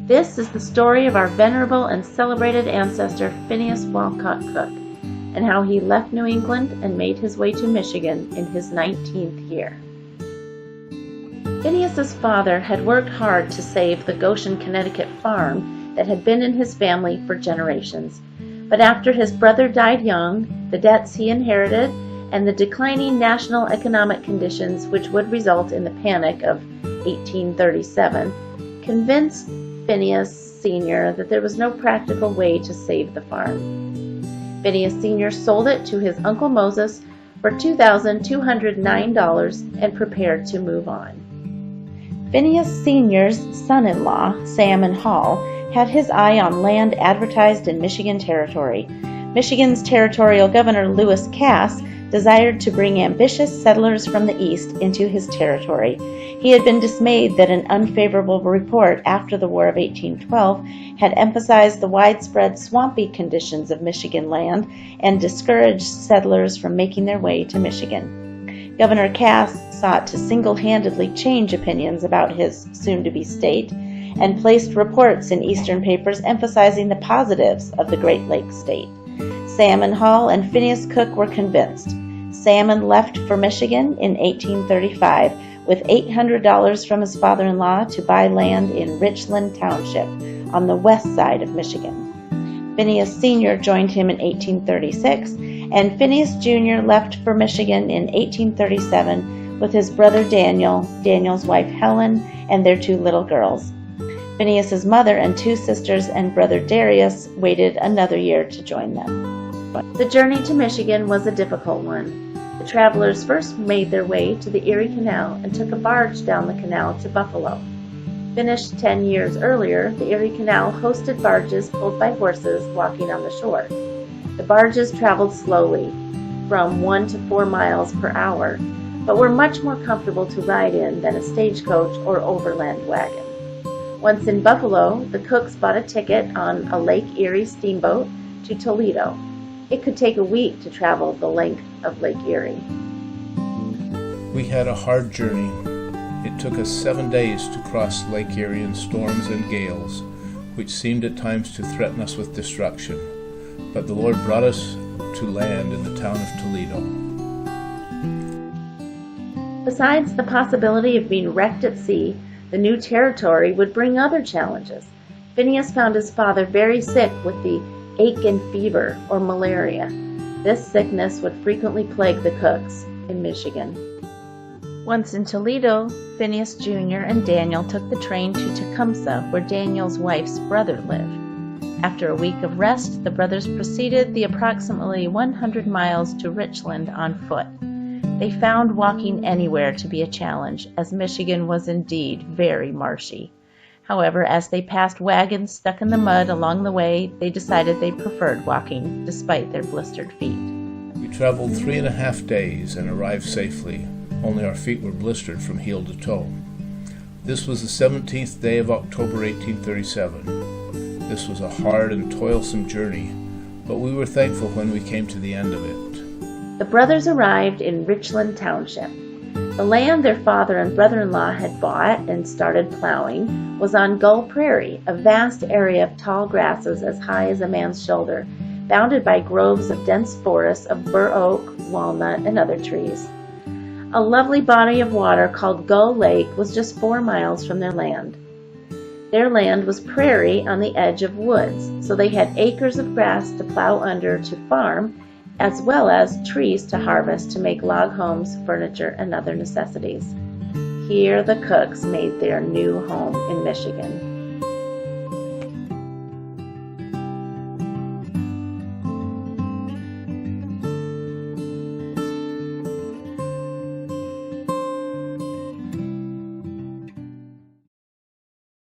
This is the story of our venerable and celebrated ancestor Phineas Walcott Cook, and how he left New England and made his way to Michigan in his 19th year. Phineas's father had worked hard to save the Goshen, Connecticut farm that had been in his family for generations. But after his brother died young, the debts he inherited, and the declining national economic conditions which would result in the Panic of 1837, convinced Phineas Sr. that there was no practical way to save the farm. Phineas Sr. sold it to his Uncle Moses for $2,209 and prepared to move on. Phineas Sr.'s son-in-law, Salmon Hall, had his eye on land advertised in Michigan Territory. Michigan's territorial governor, Lewis Cass, desired to bring ambitious settlers from the east into his territory. He had been dismayed that an unfavorable report after the War of 1812 had emphasized the widespread swampy conditions of Michigan land and discouraged settlers from making their way to Michigan. Governor Cass sought to single-handedly change opinions about his soon-to-be state and placed reports in eastern papers emphasizing the positives of the Great Lakes state. Salmon Hall and Phineas Cook were convinced. Salmon left for Michigan in 1835 with $800 from his father-in-law to buy land in Richland Township on the west side of Michigan. Phineas Sr. joined him in 1836, and Phineas Jr. left for Michigan in 1837 with his brother Daniel, Daniel's wife Helen, and their two little girls. Phineas's mother and two sisters and brother Darius waited another year to join them. The journey to Michigan was a difficult one. The travelers first made their way to the Erie Canal and took a barge down the canal to Buffalo. Finished 10 years earlier, the Erie Canal hosted barges pulled by horses walking on the shore. The barges traveled slowly, from 1 to 4 miles per hour, but were much more comfortable to ride in than a stagecoach or overland wagon. Once in Buffalo, the Cooks bought a ticket on a Lake Erie steamboat to Toledo. It could take a week to travel the length of Lake Erie. We had a hard journey. It took us 7 days to cross Lake Erie in storms and gales, which seemed at times to threaten us with destruction. But the Lord brought us to land in the town of Toledo. Besides the possibility of being wrecked at sea, the new territory would bring other challenges. Phineas found his father very sick with the ache and fever, or malaria. This sickness would frequently plague the Cooks in Michigan. Once in Toledo, Phineas Jr. and Daniel took the train to Tecumseh, where Daniel's wife's brother lived. After a week of rest, the brothers proceeded the approximately 100 miles to Richland on foot. They found walking anywhere to be a challenge, as Michigan was indeed very marshy. However, as they passed wagons stuck in the mud along the way, they decided they preferred walking, despite their blistered feet. We traveled 3.5 days and arrived safely, only our feet were blistered from heel to toe. This was the 17th day of October 1837. This was a hard and toilsome journey, but we were thankful when we came to the end of it. The brothers arrived in Richland Township. The land their father and brother-in-law had bought and started plowing was on Gull Prairie, a vast area of tall grasses as high as a man's shoulder, bounded by groves of dense forests of bur oak, walnut, and other trees. A lovely body of water called Gull Lake was just 4 miles from their land. Their land was prairie on the edge of woods, so they had acres of grass to plow under to farm, as well as trees to harvest to make log homes, furniture, and other necessities. Here the Cooks made their new home in Michigan.